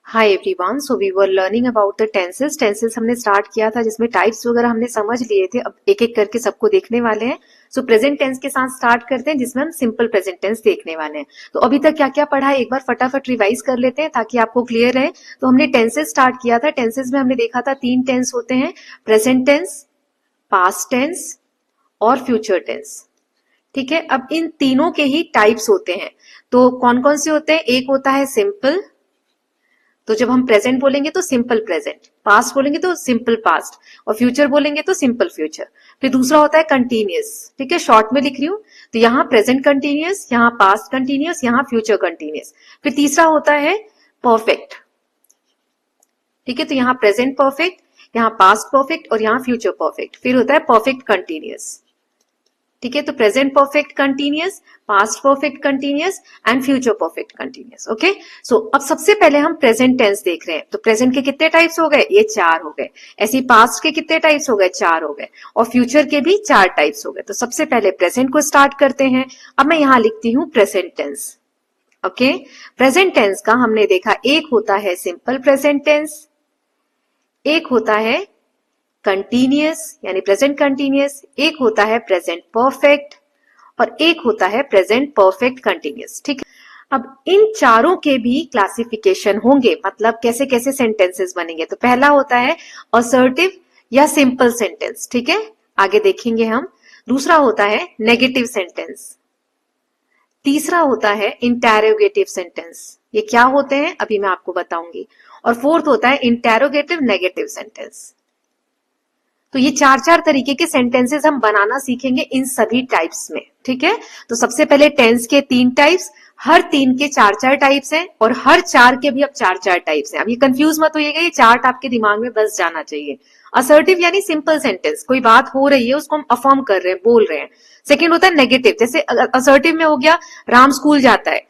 Hi everyone, so we were learning about the tenses. Tenses हमने start किया था जिसमें टाइप्स वगैरह हमने समझ लिए थे। अब एक एक करके सबको देखने वाले हैं। सो प्रेजेंट टेंस के साथ स्टार्ट करते हैं जिसमें हम सिंपल प्रेजेंट टेंस देखने वाले हैं। तो अभी तक क्या क्या पढ़ा है एक बार फटाफट रिवाइज कर लेते हैं ताकि आपको क्लियर रहे। तो हमने टेंसेस स्टार्ट किया था। टेंसेस में हमने देखा था 3 टेंस होते हैं, प्रेजेंट टेंस, पास्ट टेंस और फ्यूचर टेंस। ठीक है, अब इन तीनों के ही टाइप्स होते हैं। तो कौन कौन से होते हैं? एक होता है सिंपल, तो जब हम प्रेजेंट बोलेंगे तो सिंपल प्रेजेंट, पास्ट बोलेंगे तो सिंपल पास्ट और फ्यूचर बोलेंगे तो सिंपल फ्यूचर। फिर दूसरा होता है कंटिन्यूअस। ठीक है, शॉर्ट में लिख रही हूं तो यहाँ प्रेजेंट कंटिन्यूअस, यहाँ पास्ट कंटिन्यूअस, यहाँ फ्यूचर कंटिन्यूअस। फिर तीसरा होता है परफेक्ट। ठीक है, तो यहाँ प्रेजेंट परफेक्ट, यहाँ पास्ट परफेक्ट और यहाँ फ्यूचर परफेक्ट। फिर होता है परफेक्ट कंटिन्यूअस। ठीक है, तो present perfect continuous, past perfect continuous and future perfect continuous. Okay, so अब सबसे पहले हम प्रेजेंट टेंस देख रहे हैं। तो प्रेजेंट के कितने टाइप्स हो गए? ये 4 हो गए। ऐसे पास्ट के कितने टाइप्स हो गए? 4 हो गए। और फ्यूचर के भी 4 टाइप्स हो गए। तो सबसे पहले प्रेजेंट को स्टार्ट करते हैं। अब मैं यहां लिखती हूं present tense. Okay, present tense का हमने देखा एक होता है सिंपल प्रेजेंट टेंस, एक होता है कंटिन्यूअस यानी प्रेजेंट कंटिन्यूअस, एक होता है प्रेजेंट परफेक्ट और एक होता है प्रेजेंट परफेक्ट कंटिन्यूअस। ठीक है, अब इन चारों के भी क्लासिफिकेशन होंगे, मतलब कैसे कैसे सेंटेंसेस बनेंगे। तो पहला होता है असर्टिव या सिंपल सेंटेंस। ठीक है, आगे देखेंगे हम। दूसरा होता है नेगेटिव सेंटेंस। तीसरा होता है इंटेरोगेटिव सेंटेंस। ये क्या होते हैं अभी मैं आपको बताऊंगी। और फोर्थ होता है इंटेरोगेटिव नेगेटिव सेंटेंस। तो ये 4 तरीके के सेंटेंसेस हम बनाना सीखेंगे इन सभी टाइप्स में। ठीक है, तो सबसे पहले टेंस के 3 टाइप्स, हर 3 के 4 टाइप्स हैं और हर 4 के भी अब 4 टाइप्स हैं। अब ये कंफ्यूज मत होइएगा, ये चार्ट आपके दिमाग में बस जाना चाहिए। असर्टिव यानी सिंपल सेंटेंस, कोई बात हो रही है उसको हम अफर्म कर रहे हैं, बोल रहे हैं। सेकेंड होता है नेगेटिव, जैसे असर्टिव में हो गया राम स्कूल जाता है,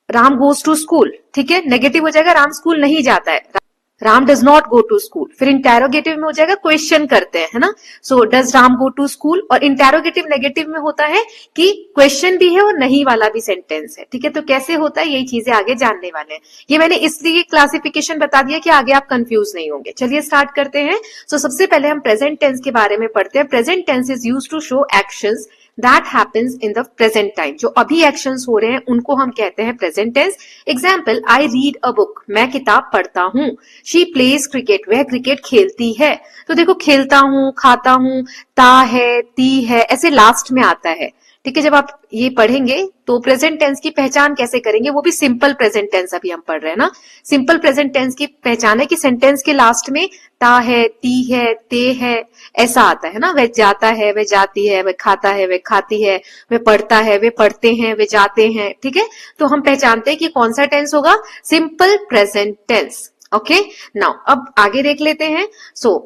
राम गोज टू स्कूल। ठीक है, नेगेटिव हो जाएगा राम स्कूल नहीं जाता है, Ram does not go to school. फिर इंटेरोगेटिव में हो जाएगा क्वेश्चन करते हैं, है ना। So does Ram go to school. और इंटेरोगेटिव नेगेटिव में होता है कि क्वेश्चन भी है और नहीं वाला भी सेंटेंस है। ठीक है, तो कैसे होता है यही चीजें आगे जानने वाले हैं। ये मैंने इसलिए क्लासिफिकेशन बता दिया कि आगे आप कंफ्यूज नहीं होंगे। चलिए स्टार्ट करते हैं। सो सबसे पहले हम प्रेजेंट टेंस के बारे में पढ़ते हैं। Present tense is used to show actions that happens in the present time. जो अभी एक्शंस हो रहे हैं उनको हम कहते हैं present tense. Example, I read a book, मैं किताब पढ़ता हूं। शी प्लेज क्रिकेट, वह क्रिकेट खेलती है। तो देखो, खेलता हूं, खाता हूं, ता है, ती है, ऐसे लास्ट में आता है। ठीक है, जब आप ये पढ़ेंगे तो प्रेजेंट टेंस की पहचान कैसे करेंगे, वो भी सिंपल प्रेजेंट टेंस अभी हम पढ़ रहे हैं ना। सिंपल प्रेजेंट टेंस की पहचान है कि सेंटेंस के लास्ट में ता है, ती है, ते है, ऐसा आता है ना। वह जाता है, वह जाती है, वह खाता है, वह खाती है, वह पढ़ता है, वे पढ़ते हैं, वे जाते हैं। ठीक है, तो हम पहचानते हैं कि कौन सा टेंस होगा, simple present tense. Okay, now अब आगे देख लेते हैं। So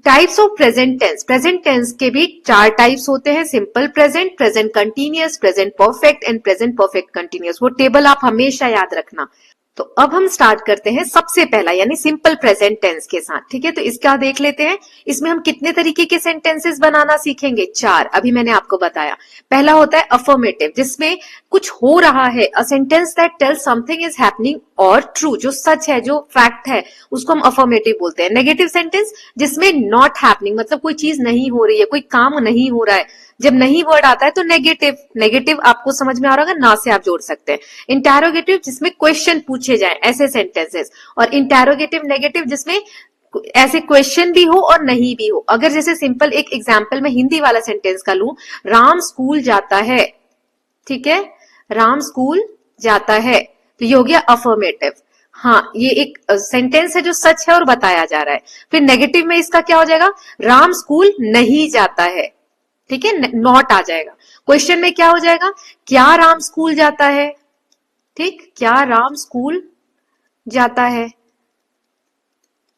types of present tense. Present tense के भी 4 टाइप्स होते हैं, simple present, present continuous, present perfect and present perfect continuous. वो टेबल आप हमेशा याद रखना। तो अब हम स्टार्ट करते हैं सबसे पहला यानी सिंपल प्रेजेंट टेंस के साथ। ठीक है, तो इसका देख लेते हैं। इसमें हम कितने तरीके के सेंटेंसेस बनाना सीखेंगे? 4, अभी मैंने आपको बताया। पहला होता है अफर्मेटिव, जिसमें कुछ हो रहा है, a sentence that tells something is happening और ट्रू, जो सच है, जो फैक्ट है, उसको हम अफर्मेटिव बोलते हैं। नेगेटिव सेंटेंस जिसमें नॉट हैपनिंग, मतलब कोई चीज नहीं हो रही है, कोई काम नहीं हो रहा है। जब नहीं वर्ड आता है तो नेगेटिव। नेगेटिव आपको समझ में आ रहा होगा, ना से आप जोड़ सकते हैं। इंटेरोगेटिव जिसमें क्वेश्चन पूछे जाए, ऐसे सेंटेंसेस। और इंटेरोगेटिव नेगेटिव जिसमें ऐसे क्वेश्चन भी हो और नहीं भी हो। अगर जैसे सिंपल एक एग्जाम्पल में हिंदी वाला सेंटेंस का लूं, राम स्कूल जाता है। ठीक है, राम स्कूल जाता है, तो ये हो गया अफर्मेटिव। हाँ, ये एक सेंटेंस है जो सच है और बताया जा रहा है। फिर नेगेटिव में इसका क्या हो जाएगा, राम स्कूल नहीं जाता है। ठीक है, नॉट आ जाएगा। क्वेश्चन में क्या हो जाएगा, क्या राम स्कूल जाता है। ठीक, क्या राम स्कूल जाता है।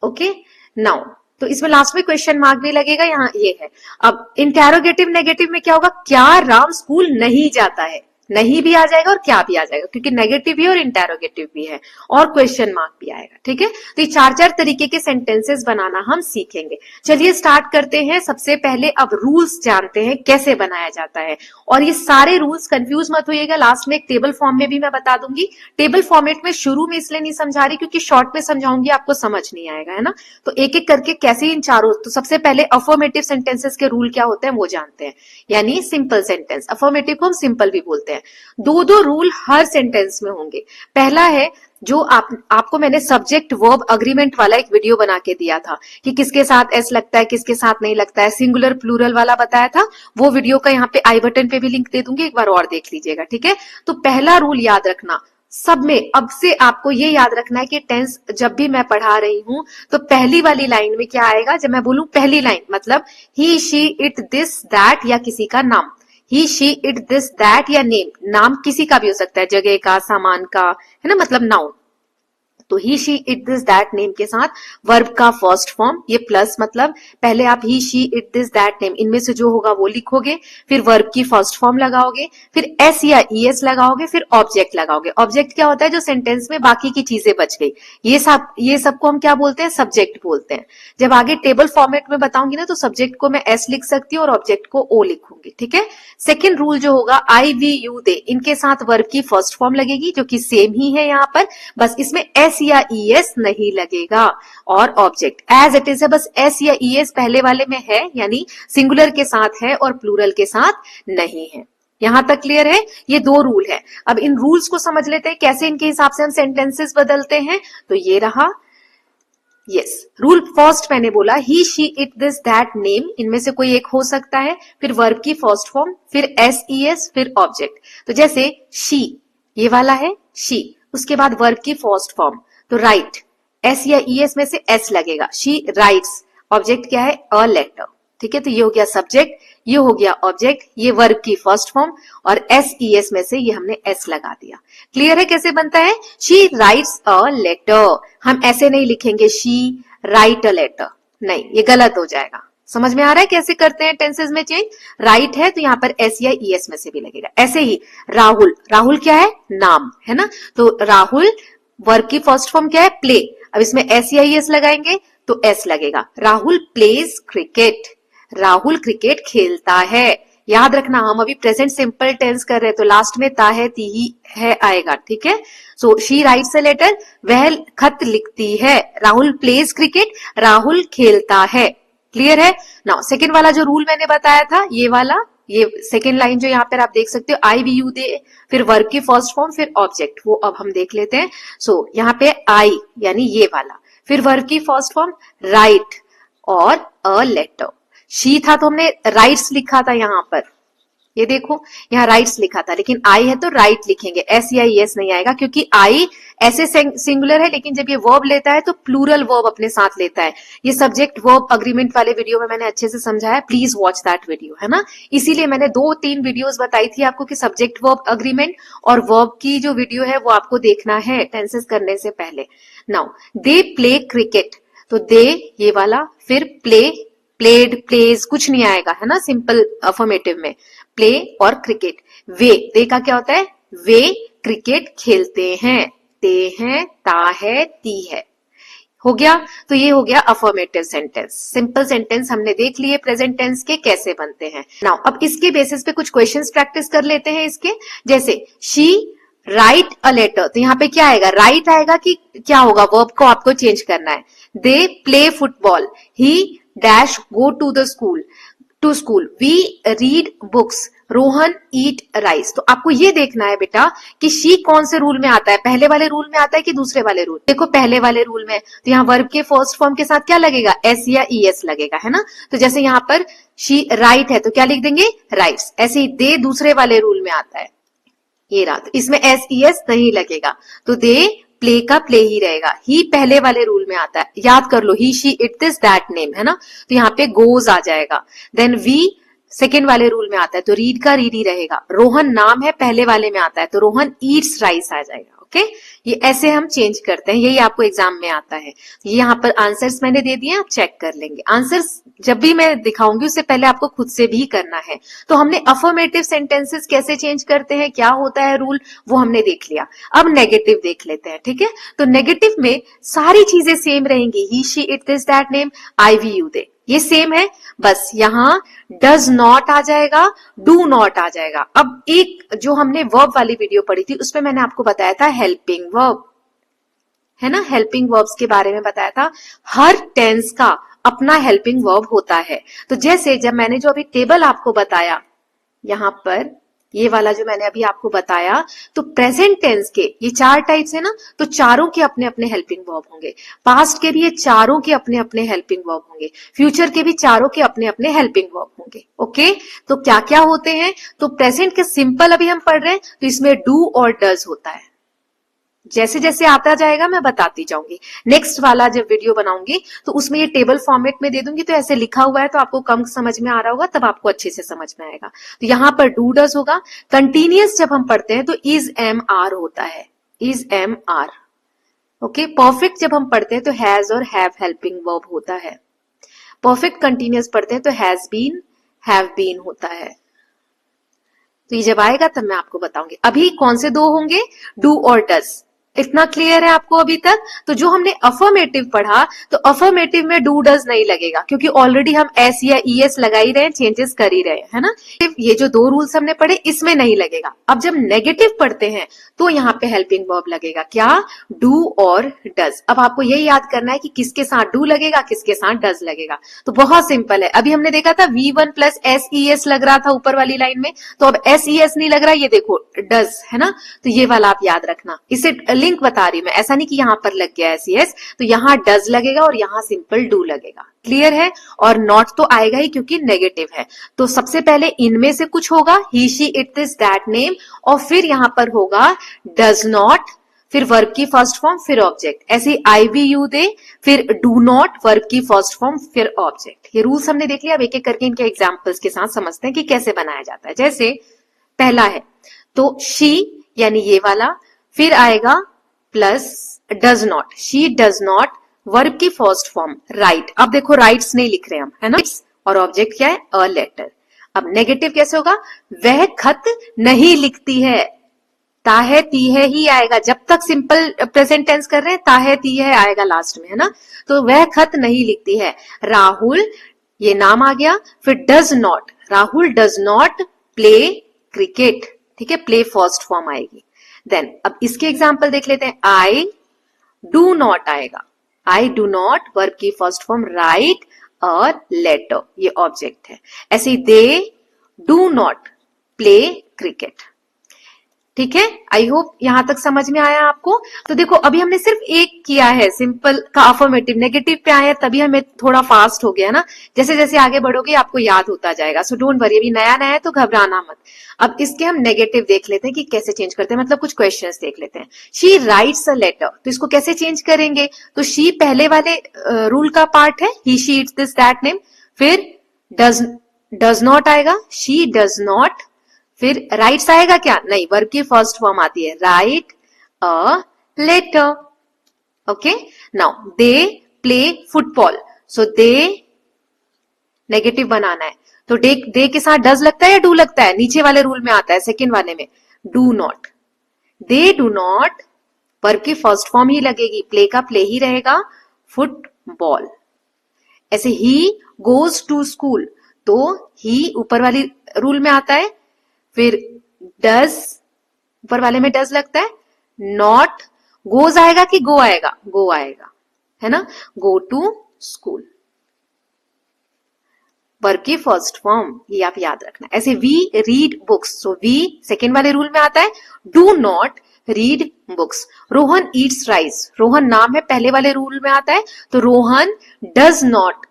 ओके, नाउ तो इसमें लास्ट में क्वेश्चन मार्क भी लगेगा, यहाँ ये है। अब इंटेरोगेटिव नेगेटिव में क्या होगा, क्या राम स्कूल नहीं जाता है। नहीं भी आ जाएगा और क्या भी आ जाएगा, क्योंकि नेगेटिव भी और इंटेरोगेटिव भी है और क्वेश्चन मार्क भी आएगा। ठीक है। तो ये 4 तरीके के सेंटेंसेस बनाना हम सीखेंगे। चलिए स्टार्ट करते हैं। सबसे पहले अब रूल्स जानते हैं कैसे बनाया जाता है, और ये सारे रूल्स कंफ्यूज मत होइएगा, लास्ट में एक टेबल फॉर्म में भी मैं बता दूंगी। टेबल फॉर्मेट में शुरू में इसलिए नहीं समझा रही क्योंकि शॉर्ट में समझाऊंगी आपको समझ नहीं आएगा, है ना। तो एक एक करके कैसे इन चारों, तो सबसे पहले अफर्मेटिव सेंटेंसेस के रूल क्या होते हैं वो जानते हैं, यानी सिंपल सेंटेंस। अफर्मेटिव को हम सिंपल भी बोलते हैं। दो रूल हर सेंटेंस में होंगे। पहला है जो आपको मैंने सब्जेक्ट वर्ब अग्रीमेंट वाला एक वीडियो बना के दिया था कि किसके साथ एस लगता है किसके साथ नहीं लगता है, सिंगुलर प्लूरल वाला बताया था। वो वीडियो का यहाँ पे आई बटन पे भी लिंक दे दूंगी, एक बार और देख लीजिएगा, ठीक है। तो पहला रूल याद रखना सब में, अब से आपको ये याद रखना है कि टेंस जब भी मैं पढ़ा रही हूं तो पहली वाली लाइन में क्या आएगा। जब मैं बोलूं पहली लाइन, मतलब ही शी इट दिस दैट या किसी का नाम, ही शी इट दिस दैट या नेम, नाम किसी का भी हो सकता है, जगह का, सामान का, है ना, मतलब नाउन। तो he she it this that name के साथ वर्ब का फर्स्ट फॉर्म, ये प्लस मतलब पहले आप he she it this that name इनमें से जो होगा वो लिखोगे, फिर वर्ब की फर्स्ट फॉर्म लगाओगे, फिर एस या ईएस लगाओगे, फिर ऑब्जेक्ट लगाओगे। ऑब्जेक्ट क्या होता है, जो सेंटेंस में बाकी की चीजें बच गई, ये सबको हम क्या बोलते हैं, सब्जेक्ट बोलते हैं। जब आगे टेबल फॉर्मेट में बताऊंगी ना तो सब्जेक्ट को मैं एस लिख सकती हूँ और ऑब्जेक्ट को ओ लिखूंगी, ठीक है। सेकेंड रूल जो होगा आई वी यू दे, इनके साथ वर्ब की फर्स्ट फॉर्म लगेगी जो कि सेम ही है यहाँ पर, बस इसमें एस या ईएस नहीं लगेगा। और ऑब्जेक्ट एज इट इज है, बस एस या ईएस पहले वाले में है, यानी सिंगुलर के साथ है और प्लूरल के साथ नहीं है। यहां तक क्लियर है। ये 2 रूल है। अब इन रूल्स को समझ लेते हैं कैसे इनके हिसाब से हम सेंटेंसेस बदलते हैं। तो ये रहा, यस रूल फर्स्ट मैंने बोला he she it this that name, इनमें से कोई एक हो सकता है, फिर वर्ब की फर्स्ट फॉर्म, फिर एस ईएस, फिर ऑब्जेक्ट। तो जैसे शी, ये वाला है शी, उसके बाद वर्ब की फर्स्ट फॉर्म, तो राइट, एस या ईएस में से एस लगेगा, शी राइट्स, ऑब्जेक्ट क्या है, अ लेटर, ठीक है। तो ये हो गया सब्जेक्ट, ये हो गया ऑब्जेक्ट, ये वर्ब की फर्स्ट फॉर्म, और एस ईएस में से ये हमने एस लगा दिया। क्लियर है कैसे बनता है, शी राइट्स अ लेटर। हम ऐसे नहीं लिखेंगे शी राइट अ लेटर, नहीं, ये गलत हो जाएगा। समझ में आ रहा है कैसे करते हैं टेंसेस में चेंज। राइट है तो यहाँ पर एस या ईएस में से भी लगेगा। ऐसे ही राहुल, राहुल क्या है, नाम, है ना। तो राहुल वर्ब की फर्स्ट फॉर्म क्या है, प्ले, अब इसमें एस या ईएस लगाएंगे तो एस लगेगा। Rahul pledge cricket, Rahul cricket खेलता है। याद रखना हम अभी प्रेजेंट सिंपल टेंस कर रहे हैं तो लास्ट में ता है ती ही है आएगा, ठीक है। So she writes a letter, वह खत लिखती है। राहुल प्लेज क्रिकेट, राहुल खेलता है। क्लियर है। नाउ सेकंड वाला जो रूल मैंने बताया था, ये वाला, ये सेकेंड लाइन जो यहाँ पर आप देख सकते हो, आई वी यू दे, फिर वर्ब की फर्स्ट फॉर्म, फिर ऑब्जेक्ट, वो अब हम देख लेते हैं। सो यहाँ पे आई यानी ये वाला, फिर वर्ब की फर्स्ट फॉर्म राइट और अ लेटर। शी था तो हमने राइट्स लिखा था यहाँ पर, ये देखो यहाँ राइट्स लिखा था, लेकिन आई है तो राइट लिखेंगे, एस या एस नहीं आएगा क्योंकि आई ऐसे सिंगुलर है, लेकिन जब ये वर्ब लेता है तो प्लूरल वर्ब अपने साथ लेता है। ये सब्जेक्ट वर्ब अग्रीमेंट वाले वीडियो में मैंने अच्छे से समझाया, प्लीज वॉच दैट वीडियो, है ना। इसीलिए मैंने 2-3 वीडियोस बताई थी आपको कि सब्जेक्ट वर्ब अग्रीमेंट और वर्ब की जो वीडियो है वो आपको देखना है टेंसेस करने से पहले। नाउ दे प्ले क्रिकेट, तो दे ये वाला, फिर प्ले, प्लेड, प्लेज कुछ नहीं आएगा, है ना, सिंपल अफर्मेटिव में प्ले और क्रिकेट। वे, दे का क्या होता है, वे क्रिकेट खेलते हैं, ते हैं, ता है, ती है, हो गया। तो ये हो गया अफर्मेटिव सेंटेंस। सिंपल सेंटेंस हमने देख लिए प्रेजेंट टेंस के कैसे बनते हैं। नाउ अब इसके बेसिस पे कुछ क्वेश्चंस प्रैक्टिस कर लेते हैं इसके। जैसे शी राइट अ लेटर, तो यहाँ पे क्या आएगा, राइट आएगा कि क्या होगा, वर्ब को आपको चेंज करना है। They play football, he dash go to the school, to school, we read books, Rohan eat rice. तो आपको ये देखना है बेटा कि शी कौन से रूल में आता है, पहले वाले रूल में आता है कि दूसरे वाले रूल। देखो पहले वाले रूल में, तो यहाँ वर्ब के फर्स्ट फॉर्म के साथ क्या लगेगा, एस या ईएस लगेगा, है ना। तो जैसे यहाँ पर शी राइट है तो क्या लिख देंगे, राइट्स। ऐसे ही दे दूसरे वाले रूल में आता है, ये रहा, तो इसमें एस ईएस नहीं लगेगा, तो दे प्ले का प्ले ही रहेगा। ही पहले वाले रूल में आता है, याद कर लो, he she it this that name, है ना, तो यहाँ पे गोज आ जाएगा। देन वी सेकेंड वाले रूल में आता है तो रीड का रीड ही रहेगा। रोहन नाम है, पहले वाले में आता है तो रोहन ईट्स राइस आ जाएगा। ओके, ये ऐसे हम चेंज करते हैं, यही आपको एग्जाम में आता है। ये यहाँ पर आंसर्स मैंने दे दिए, आप चेक कर लेंगे। आंसर्स जब भी मैं दिखाऊंगी उससे पहले आपको खुद से भी करना है। तो हमने अफर्मेटिव सेंटेंसेस कैसे चेंज करते हैं, क्या होता है रूल, वो हमने देख लिया। अब नेगेटिव देख लेते हैं, ठीक है। तो नेगेटिव में सारी चीजें सेम रहेंगी, he she it this that name, I we you they, ये सेम है, बस यहां डज नॉट आ जाएगा, डू नॉट आ जाएगा। अब एक जो हमने वर्ब वाली वीडियो पढ़ी थी उसमें मैंने आपको बताया था हेल्पिंग वर्ब, है ना, हेल्पिंग वर्ब्स के बारे में बताया था। हर टेंस का अपना हेल्पिंग वर्ब होता है। तो जैसे जब मैंने जो अभी टेबल आपको बताया, यहां पर ये वाला जो मैंने अभी आपको बताया, तो प्रेजेंट टेंस के ये 4 टाइप्स है ना, तो चारों के अपने अपने हेल्पिंग वर्ब होंगे। पास्ट के भी ये चारों के अपने अपने हेल्पिंग वर्ब होंगे, फ्यूचर के भी चारों के अपने अपने हेल्पिंग वर्ब होंगे। ओके, तो क्या क्या होते हैं, तो प्रेजेंट के सिंपल अभी हम पढ़ रहे हैं, तो इसमें डू और डज होता है। जैसे जैसे आता जाएगा मैं बताती जाऊंगी। नेक्स्ट वाला जब वीडियो बनाऊंगी तो उसमें ये टेबल फॉर्मेट में दे दूंगी, तो ऐसे लिखा हुआ है तो आपको कम समझ में आ रहा होगा, तब आपको अच्छे से समझ में आएगा। तो यहां पर डू डज होगा। कंटिन्यूअस जब हम पढ़ते हैं तो इज एम आर होता है, is am are. Okay, perfect जब हम पढ़ते हैं तो हैज और हैव हेल्पिंग वर्ब होता है। परफेक्ट कंटिन्यूअस पढ़ते हैं तो हैज बीन, हैव बीन होता है। तो ये जब आएगा तब मैं आपको बताऊंगी। अभी कौन से दो होंगे, डू और डज, इतना क्लियर है आपको अभी तक। तो जो हमने अफर्मेटिव पढ़ा, तो अफर्मेटिव में डू डज नहीं लगेगा, क्योंकि ऑलरेडी हम एस या ईएस लगा ही रहे हैं, चेंजेस कर ही रहे हैं, है ना। ये जो 2 रूल्स हमने पढ़े इसमें नहीं लगेगा। अब जब नेगेटिव पढ़ते हैं तो यहाँ पे हेल्पिंग वर्ब लगेगा, क्या, डू और डज। अब आपको यही याद करना है कि किसके साथ डू लगेगा, किसके साथ डज लगेगा। तो बहुत सिंपल है। अभी हमने देखा था V1 plus S E S लग रहा था ऊपर वाली लाइन में, तो अब एस ई एस नहीं लग रहा, ये देखो डज, है ना। तो ये वाला आप याद रखना, इसे लिंक बता रही हूं मैं, ऐसा नहीं कि यहां पर लग गया एस, तो यहां डज लगेगा और यहां सिंपल डू लगेगा। क्लियर है। और नॉट तो आएगा ही क्योंकि नेगेटिव है। तो सबसे पहले इनमें से कुछ होगा, he she it this that name, और फिर यहां पर होगा डज नॉट, फिर वर्ब की फर्स्ट फॉर्म, फिर ऑब्जेक्ट। ऐसे आई वी यू दे, फिर डू नॉट, वर्ब की फर्स्ट फॉर्म, फिर ऑब्जेक्ट। ये रूल्स हमने देख लिया। अब एक एक करके इनके एग्जाम्पल्स के साथ समझते हैं कि कैसे बनाया जाता है। जैसे पहला है तो शी, यानी ये वाला, फिर आएगा plus does not, she does not, verb की फर्स्ट फॉर्म राइट। अब देखो राइट्स नहीं लिख रहे हम, है ना, और ऑब्जेक्ट क्या है, अ लेटर। अब नेगेटिव कैसे होगा, वह खत नहीं लिखती है, ताहे तीहे ही आएगा। जब तक सिंपल प्रेजेंट टेंस कर रहे हैं ताहे तीहे आएगा लास्ट में, है ना। तो वह खत नहीं लिखती है। राहुल, ये नाम आ गया, फिर does not, Rahul does not play cricket, ठीक है, प्ले फर्स्ट फॉर्म आएगी। देन अब इसके एग्जाम्पल देख लेते हैं। आई डू नॉट आएगा, आई डू नॉट, वर्ब की first form write a letter, ये ऑब्जेक्ट है। ऐसे they do not play cricket, ठीक है। आई होप यहां तक समझ में आया आपको। तो देखो अभी हमने सिर्फ एक किया है सिंपल का अफर्मेटिव, नेगेटिव पे आया तभी हमें थोड़ा फास्ट हो गया ना। जैसे जैसे आगे बढ़ोगे आपको याद होता जाएगा, सो डोंट वरी, अभी नया नया है तो घबराना मत। अब इसके हम नेगेटिव देख लेते हैं कि कैसे चेंज करते हैं, मतलब कुछ क्वेश्चंस देख लेते हैं। शी राइट्स अ लेटर, तो इसको कैसे चेंज करेंगे, तो शी पहले वाले रूल का पार्ट है, he she its this that name, फिर डज नॉट आएगा, शी डज नॉट, फिर राइट्स आएगा क्या, नहीं, वर्ब की फर्स्ट फॉर्म आती है, write a letter. Okay, now they play football, so they negative बनाना है, तो दे के साथ डज लगता है या डू लगता है, नीचे वाले रूल में आता है, सेकेंड वाले में do not, they do not, verb की फर्स्ट फॉर्म ही लगेगी, प्ले का प्ले ही रहेगा, फुटबॉल। ऐसे ही गोज टू स्कूल, तो ही ऊपर वाली रूल में आता है, फिर डज ऊपर वाले में डज लगता है, नॉट, गोज आएगा कि गो आएगा, गो आएगा, है ना, गो टू स्कूल, वर्ब की फर्स्ट फॉर्म, ये आप याद रखना। ऐसे we read books, so we second वाले रूल में आता है, do not read books. Rohan eats rice, Rohan नाम है, पहले वाले रूल में आता है, तो रोहन डज नॉट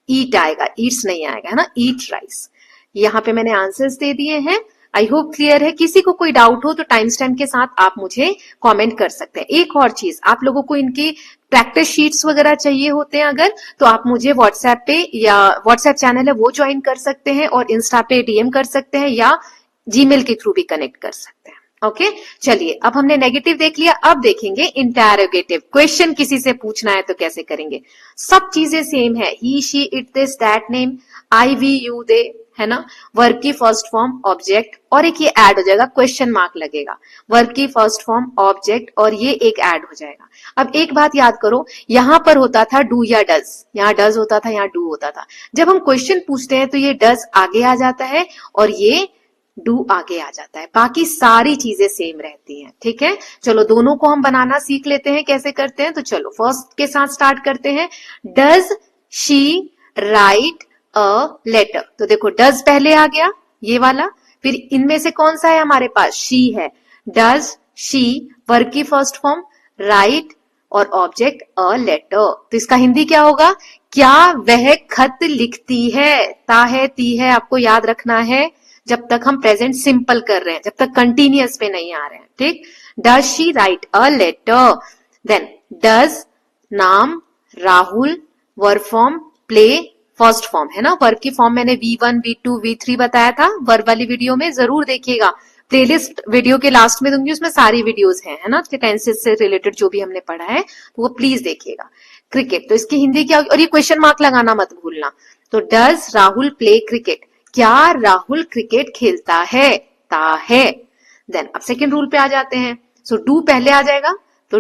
ईट आएगा, ईट्स नहीं आएगा, है ना, ईट राइस। यहाँ पे मैंने आंसर्स दे दिए हैं। आई होप क्लियर है। किसी को कोई डाउट हो तो टाइम स्टैम्प के साथ आप मुझे कमेंट कर सकते हैं। एक और चीज, आप लोगों को इनकी प्रैक्टिस शीट्स वगैरह चाहिए होते हैं अगर, तो आप मुझे व्हाट्सएप पे, या व्हाट्सएप चैनल है वो ज्वाइन कर सकते हैं, और इंस्टा पे डीएम कर सकते हैं, या जीमेल के थ्रू भी कनेक्ट कर सकते हैं। ओके चलिए, अब हमने नेगेटिव देख लिया, अब देखेंगे इंटरोगेटिव। क्वेश्चन किसी से पूछना है तो कैसे करेंगे। सब चीजें सेम है, he she it this that name, I we you they, है ना। वर्ब की फर्स्ट फॉर्म ऑब्जेक्ट, और एक ये ऐड हो जाएगा, क्वेश्चन मार्क लगेगा। वर्ब की फर्स्ट फॉर्म ऑब्जेक्ट और ये एक ऐड हो जाएगा। अब एक बात याद करो, यहां पर होता था डू या डज, यहाँ डज होता था, यहाँ डू होता था। जब हम क्वेश्चन पूछते हैं तो ये डज आगे आ जाता है और ये डू आगे आ जाता है, बाकी सारी चीजें सेम रहती हैं। ठीक है, चलो दोनों को हम बनाना सीख लेते हैं, कैसे करते हैं। तो चलो फर्स्ट के साथ स्टार्ट करते हैं। Does she write a letter, तो देखो डज पहले आ गया ये वाला, फिर इनमें से कौन सा है हमारे पास, शी है। डज शी वर्ब की फर्स्ट फॉर्म, राइट और ऑब्जेक्ट अ लेटर, तो इसका हिंदी क्या होगा, क्या वह खत लिखती है। ता है ती है आपको याद रखना है जब तक हम प्रेजेंट सिंपल कर रहे हैं, जब तक कंटिन्यूअस पे नहीं आ रहे हैं। ठीक, does she write a letter. Then does नाम Rahul, verb form play first form, है ना। वर्ब की फॉर्म मैंने V1 V2 V3 बताया था वर्ब वाली वीडियो में, जरूर देखिएगा। प्लेलिस्ट वीडियो के लास्ट में दूंगी, उसमें सारी वीडियोस हैं, है ना, टेंसेस से रिलेटेड जो भी हमने पढ़ा है, तो वो प्लीज देखिएगा। क्रिकेट, तो इसकी हिंदी क्या होगी, और ये क्वेश्चन मार्क लगाना मत भूलना। तो डज राहुल प्ले क्रिकेट, क्या राहुल क्रिकेट खेलता है, ता है। देन अब सेकेंड रूल पे आ जाते हैं। सो डू पहले आ जाएगा, तो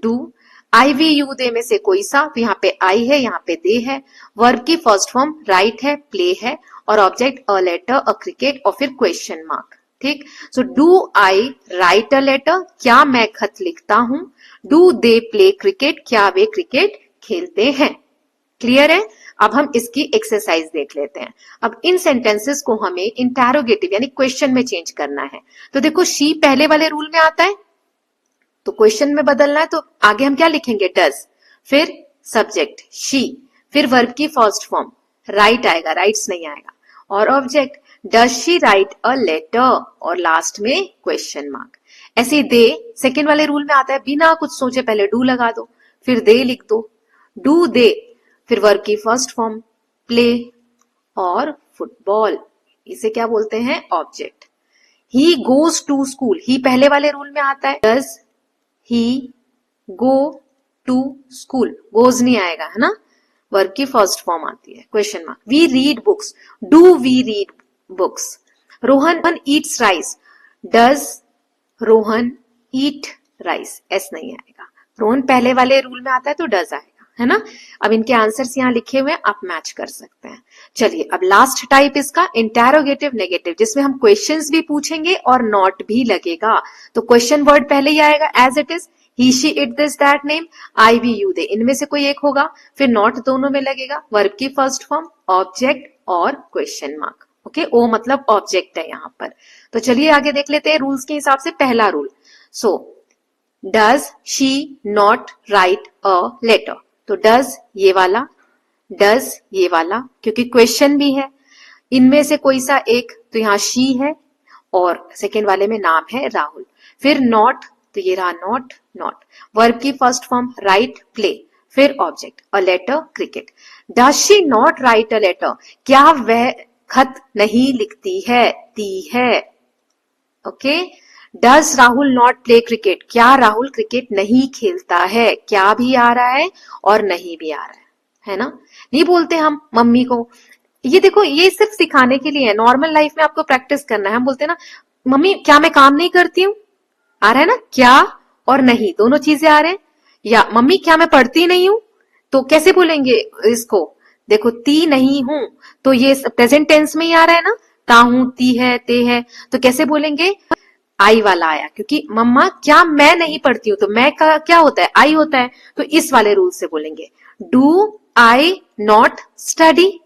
do I we you they में से कोई सा, तो यहाँ पे आई है, यहाँ पे दे है। वर्ब की फर्स्ट फॉर्म राइट है, प्ले है, और object a letter a cricket और फिर क्वेश्चन मार्क। ठीक, so do I write a letter, क्या मैं खत लिखता हूं। डू दे प्ले क्रिकेट, क्या वे क्रिकेट खेलते हैं। क्लियर है। अब हम इसकी एक्सरसाइज देख लेते हैं। अब इन सेंटेंसेस को हमें इंटरोगेटिव यानी क्वेश्चन में चेंज करना है। तो देखो शी पहले वाले रूल में आता है, तो क्वेश्चन में बदलना है, तो आगे हम क्या लिखेंगे, डज, फिर सब्जेक्ट शी, फिर वर्ब की फर्स्ट फॉर्म राइट आएगा, राइट्स नहीं आएगा, और object does she write a letter, और लास्ट में क्वेश्चन मार्क। ऐसे दे सेकेंड वाले रूल में आता है, बिना कुछ सोचे पहले डू लगा दो, फिर दे लिख दो, डू दे, फिर वर्ब की फर्स्ट फॉर्म प्ले और फुटबॉल, इसे क्या बोलते हैं, object. He goes to school, he पहले वाले रूल में आता है, does he go to school, goes नहीं आएगा, है ना, वर्ब की फर्स्ट फॉर्म आती है, question mark. We read books, do we read books. Rohan eats rice, does Rohan eat rice, S नहीं आएगा, रोहन पहले वाले रूल में आता है तो डज आएगा, है ना। अब इनके आंसर्स यहाँ लिखे हुए हैं, आप मैच कर सकते हैं। चलिए अब लास्ट टाइप इसका इंटरोगेटिव नेगेटिव, जिसमें हम क्वेश्चंस भी पूछेंगे और नॉट भी लगेगा। तो क्वेश्चन वर्ड पहले ही आएगा as it is, he she it this that name, I we you they, इनमें से कोई एक होगा, फिर नॉट दोनों में लगेगा, वर्ब की फर्स्ट फॉर्म ऑब्जेक्ट और क्वेश्चन मार्क। ओके, ओ मतलब ऑब्जेक्ट है यहाँ पर। तो चलिए आगे देख लेते हैं रूल्स के हिसाब से। पहला rule, so does she not write a letter, तो डज ये वाला, डज ये वाला, क्योंकि क्वेश्चन भी है, इनमें से कोई सा एक, तो यहाँ शी है और सेकेंड वाले में नाम है राहुल। फिर नॉट, तो ये रहा नॉट, नॉट, वर्ब की फर्स्ट फॉर्म राइट प्ले, फिर object a letter cricket. Does she not write a letter, क्या वह खत नहीं लिखती है, ती है। Okay, does Rahul not play cricket, क्या राहुल क्रिकेट नहीं खेलता है, क्या भी आ रहा है और नहीं भी आ रहा है ना। नहीं बोलते हम मम्मी को, ये देखो ये सिर्फ सिखाने के लिए है, नॉर्मल लाइफ में आपको प्रैक्टिस करना है। हम बोलते हैं ना, मम्मी क्या मैं काम नहीं करती हूँ, आ रहा है ना, क्या और नहीं दोनों चीजें आ रहे हैं। या मम्मी क्या मैं पढ़ती नहीं हूं, तो कैसे बोलेंगे इसको, देखो ती नहीं हूं, तो ये प्रेजेंट टेंस में ही आ रहा है ना, ता हूं, ती है, ते है, तो कैसे बोलेंगे, आई वाला आया, क्योंकि मम्मा क्या मैं नहीं पढ़ती हूँ, तो मैं का क्या होता है, आई होता है, तो इस वाले रूल से बोलेंगे। Do I not study,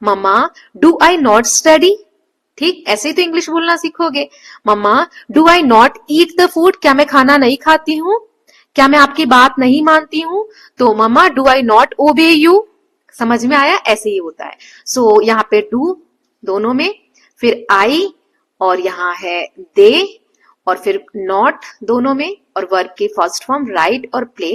mamma do I not study. ठीक, ऐसे ही तो इंग्लिश बोलना सीखोगे। Mamma do I not eat the food, क्या मैं खाना नहीं खाती हूँ, क्या मैं आपकी बात नहीं मानती हूँ, तो mamma do I not obey you. समझ में आया, ऐसे ही होता है। सो यहाँ पे डू दोनों में, फिर आई और यहाँ है दे, और फिर नॉट दोनों में, और वर्ब की फर्स्ट फॉर्म राइट और प्ले,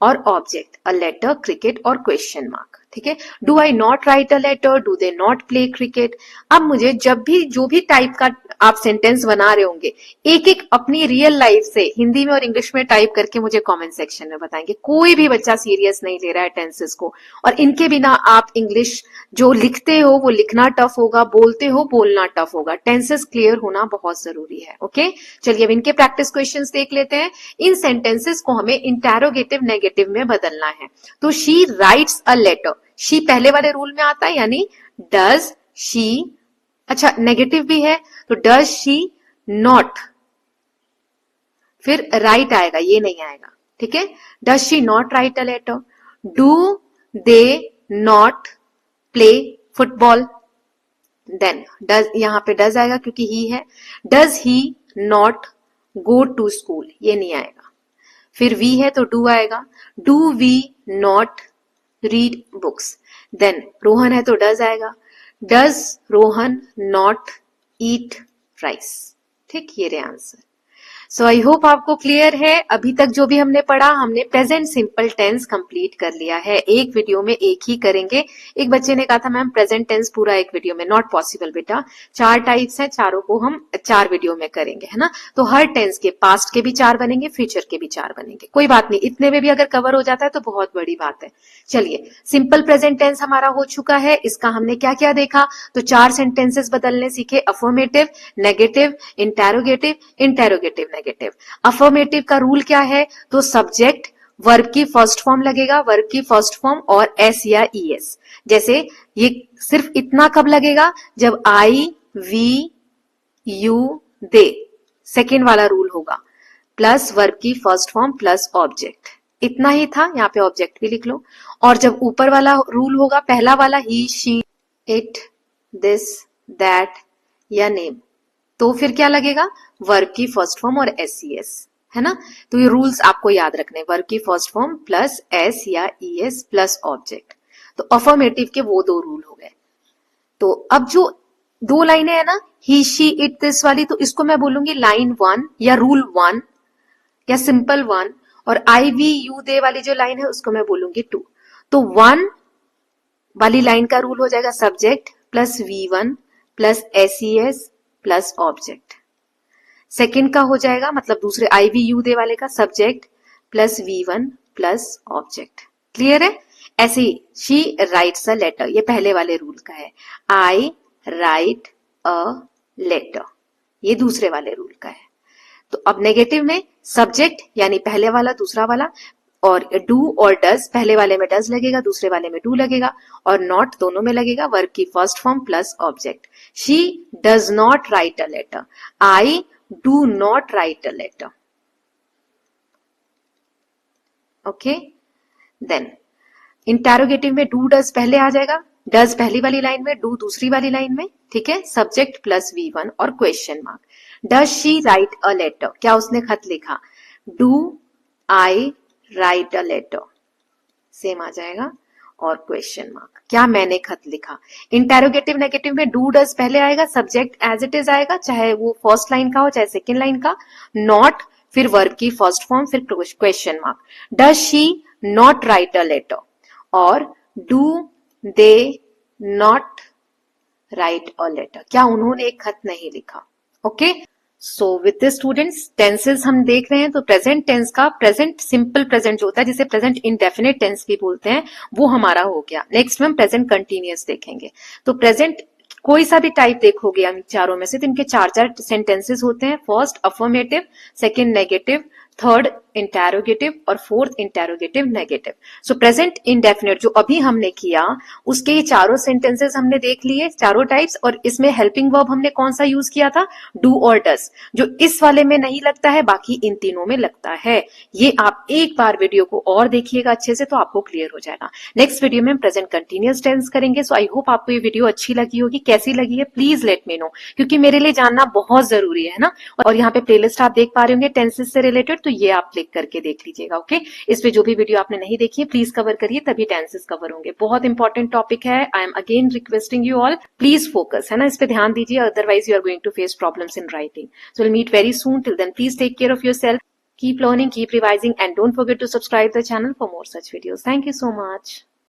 और ऑब्जेक्ट अ लेटर क्रिकेट और क्वेश्चन मार्क। ठीक है। Do I not write a letter, do they not play cricket. अब मुझे जब भी जो भी टाइप का आप सेंटेंस बना रहे होंगे, एक एक अपनी रियल लाइफ से हिंदी में और इंग्लिश में टाइप करके मुझे कमेंट सेक्शन में बताएंगे। कोई भी बच्चा सीरियस नहीं ले रहा है टेंसेस को, और इनके बिना आप इंग्लिश जो लिखते हो वो लिखना टफ होगा, बोलते हो बोलना टफ होगा। टेंसेस क्लियर होना बहुत जरूरी है। ओके, चलिए अब इनके प्रैक्टिस क्वेश्चंस देख लेते हैं। इन सेंटेंसेस को हमें इंटेरोगेटिव नेगेटिव में बदलना है। तो she writes a letter, she पहले वाले रूल में आता है, यानी डज शी, अच्छा नेगेटिव भी है तो डज शी नॉट, फिर राइट आएगा, ये नहीं आएगा, ठीक है। Does she not write a letter, do they not play football, then does, यहां पे डज आएगा क्योंकि ही है। Does he not go to school, ये नहीं आएगा। फिर वी है तो डू आएगा, do we not read books. Then Rohan है तो डज आएगा, does Rohan not eat rice. ठीक, ये रहे आंसर। सो आई होप आपको क्लियर है। अभी तक जो भी हमने पढ़ा, हमने प्रेजेंट सिंपल टेंस कंप्लीट कर लिया है। एक वीडियो में एक ही करेंगे। एक बच्चे ने कहा था मैम प्रेजेंट टेंस पूरा एक वीडियो में, नॉट पॉसिबल बेटा, 4 टाइप्स हैं, चारों को हम 4 वीडियो में करेंगे, है ना। तो हर टेंस के पास्ट के भी 4 बनेंगे, फ्यूचर के भी 4 बनेंगे, कोई बात नहीं, इतने में भी अगर कवर हो जाता है तो बहुत बड़ी बात है। चलिए, सिंपल प्रेजेंट टेंस हमारा हो चुका है। इसका हमने क्या क्या देखा, तो 4 सेंटेंसेस बदलने सीखे, affirmative, negative, interrogative, interrogative negative. Affirmative का रूल क्या है, तो सब्जेक्ट वर्ब की फर्स्ट फॉर्म लगेगा, वर्ब की फर्स्ट फॉर्म और एस या ईएस। जैसे ये सिर्फ इतना कब लगेगा, जब आई वी यू दे, सेकेंड वाला रूल होगा, प्लस वर्ब की फर्स्ट फॉर्म प्लस ऑब्जेक्ट, इतना ही था, यहाँ पे ऑब्जेक्ट भी लिख लो। और जब ऊपर वाला रूल होगा, पहला वाला ही, शी, इट, दिस, दैट या नेम, तो फिर क्या लगेगा, वर्ब की फर्स्ट फॉर्म और एसईएस, है ना। तो ये रूल्स आपको याद रखने, वर्ब की फर्स्ट फॉर्म प्लस एस या ईएस प्लस ऑब्जेक्ट। तो अफर्मेटिव के वो 2 रूल हो गए। तो अब जो 2 लाइनें है ना, ही, शी, इट, दिस वाली, तो इसको मैं बोलूंगी लाइन 1 या रूल 1 या सिंपल 1, और आई वी यू दे वाली जो लाइन है उसको मैं बोलूंगी 2। तो 1 वाली लाइन का रूल हो जाएगा subject plus V1 plus SES plus object. Second का हो जाएगा, मतलब दूसरे आई वी यू दे वाले का, subject plus V1 plus object. Clear है। ऐसे ही शी राइट्स अ लेटर, ये पहले वाले रूल का है। आई राइट अ लेटर, ये दूसरे वाले रूल का है। तो अब नेगेटिव में सब्जेक्ट यानी पहले वाला दूसरा वाला, और डू और डज, पहले वाले में डज लगेगा, दूसरे वाले में डू लगेगा, और नॉट दोनों में लगेगा, वर्ब की first form plus object. She does not write a letter, I do not write a letter. Okay, then interrogative में डू डज पहले आ जाएगा, डज पहली वाली लाइन में, डू दूसरी वाली लाइन में, ठीक है, सब्जेक्ट प्लस V1 और question mark. Does she write a letter, क्या उसने खत लिखा, do I write a letter, same आ जाएगा, और क्वेश्चन मार्क, क्या मैंने खत लिखा। इंटेरोगेटिव नेगेटिव में डू डज पहले आएगा, सब्जेक्ट एज इट इज आएगा, चाहे वो फर्स्ट लाइन का हो चाहे सेकेंड लाइन का, नॉट, फिर वर्ब की फर्स्ट फॉर्म, फिर question mark. Does she not write a letter, और do they not write a letter, क्या उन्होंने एक खत नहीं लिखा। Okay, so with this students, tenses हम देख रहे हैं। तो प्रेजेंट टेंस का प्रेजेंट सिंपल प्रेजेंट जो होता है, जिसे प्रेजेंट इंडेफिनिट टेंस भी बोलते हैं, वो हमारा हो गया। नेक्स्ट में हम प्रेजेंट कंटिन्यूअस देखेंगे। तो प्रेजेंट कोई सा भी टाइप देखोगे हम चारों में से, तो इनके 4 सेंटेंसेस होते हैं। First affirmative, second negative, third interrogative और fourth interrogative negative. So present indefinite जो अभी हमने किया, उसके ये चारों सेंटेंसेस हमने देख लिए, चारों टाइप्स। और इसमें हेल्पिंग वर्ब हमने कौन सा यूज किया था, डू और डज, जो इस वाले में नहीं लगता है, बाकी इन तीनों में लगता है। ये आप एक बार वीडियो को और देखिएगा अच्छे से, तो आपको क्लियर हो जाएगा। नेक्स्ट वीडियो में प्रेजेंट कंटिन्यूअस टेंस करेंगे। सो आई होप आपको ये वीडियो अच्छी लगी होगी। कैसी लगी है प्लीज लेट मी नो, क्योंकि मेरे लिए जानना बहुत जरूरी है ना। और यहाँ पे प्लेलिस्ट आप देख पा रहे होंगे टेंसेस से रिलेटेड, तो ये आप क्लिक करके देख लीजिएगा। ओके, इस पे जो भी वीडियो आपने नहीं देखी है प्लीज कवर करिए, तभी टेंसेस कवर होंगे। बहुत इंपॉर्टेंट टॉपिक है। I am again requesting you all, please focus, है ना, इस पे ध्यान दीजिए, otherwise you are going to face problems in writing. So will meet very soon, till then please take care of yourself, keep learning, keep revising, and don't forget to subscribe the channel for more such videos. Thank you so much.